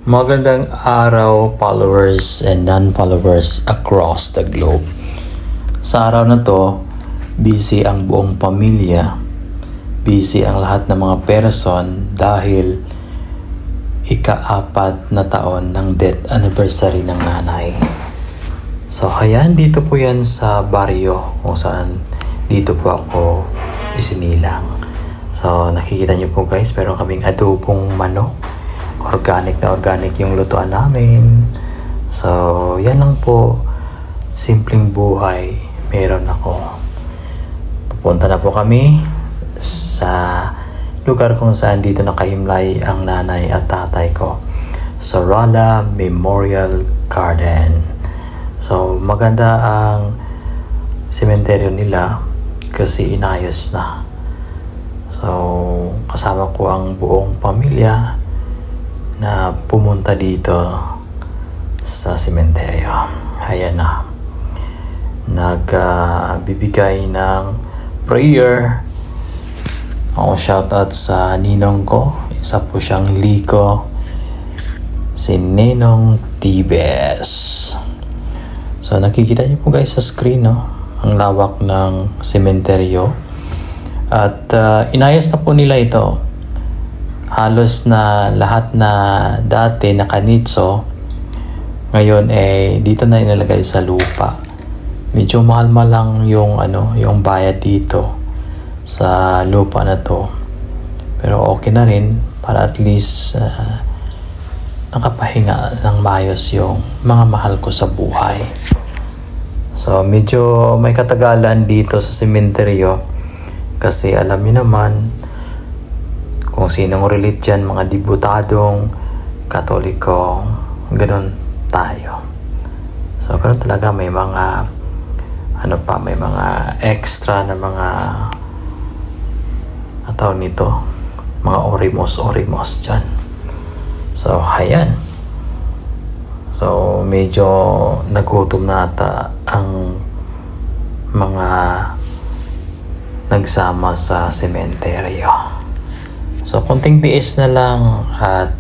Magandang araw, followers and non-followers across the globe. Sa araw na to, busy ang buong pamilya, busy ang lahat ng mga person dahil ika-4 na taon ng death anniversary ng nanay. So, ayan, dito po yan sa baryo kung saan dito po ako isinilang. So, nakikita niyo po guys, meron kaming adobong manok. Organic na organic yung lutuan namin. So, yan lang po. Simpleng buhay meron ako. Pupunta na po kami sa lugar kung saan dito nakahimlay ang nanay at tatay ko. Sorala Memorial Garden. So, maganda ang sementeryo nila kasi inayos na. So, kasama ko ang buong pamilya na pumunta dito sa sementeryo. Ayan na. Nagbibigay ng prayer. Ako shoutout sa ninong ko. Isa po siyang Liko. Si Ninong Tibes. So nakikita niyo po guys sa screen, no? Ang lawak ng sementeryo. At inayos na po nila ito. Halos na lahat na dati nakanitso ngayon dito na inalagay sa lupa. Medyo mahal lang yung yung bayad dito sa lupa na to. Pero okay na rin para at least nakapahinga ng maayos yung mga mahal ko sa buhay. So medyo may katagalan dito sa sementeryo kasi alam niyo naman kung sinong relate dyan, mga debutadong Katoliko, ganun tayo. So, ganun talaga may mga, may mga extra na mga, tawag nito, mga orimos dyan. So, ayan. So, medyo nagutom na ata ang mga nagsama sa sementeryo. So, konting tiis na lang at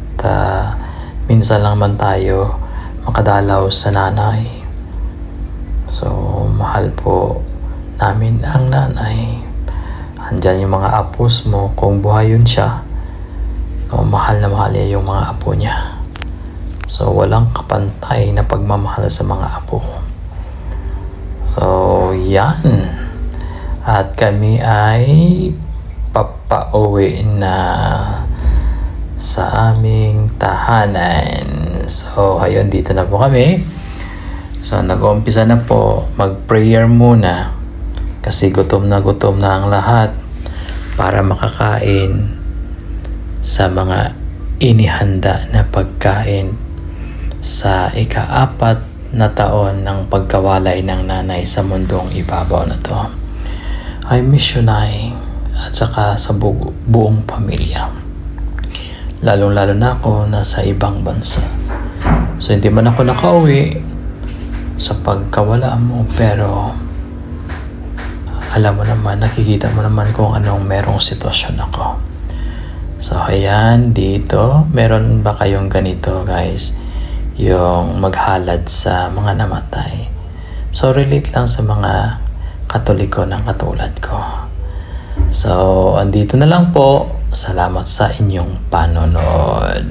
minsan lang man tayo makadalaw sa nanay. So, mahal po namin ang nanay. Andyan yung mga apos mo. Kung buhay yun siya, mahal na mahal niya yung mga apo niya. So, walang kapantay na pagmamahal sa mga apo. So, yan. At kami ay papauwi na sa aming tahanan. So, ayun, dito na po kami. So, nag-uumpisa na po mag-prayer muna kasi gutom na ang lahat para makakain sa mga inihanda na pagkain sa ika-4 na taon ng pagkawalay ng nanay sa mundong ibabaw na to. I miss you, Nay, at saka sa buong pamilya. Lalong-lalo na ako nasa ibang bansa. So, hindi man ako nakauwi sa pagkawala mo, pero alam mo naman, nakikita mo naman kung anong merong sitwasyon ako. So, ayan, dito, meron ba kayong ganito, guys? Yung maghalad sa mga namatay. So, relate lang sa mga Katoliko ng katulad ko. So, andito na lang po. Salamat sa inyong panonood.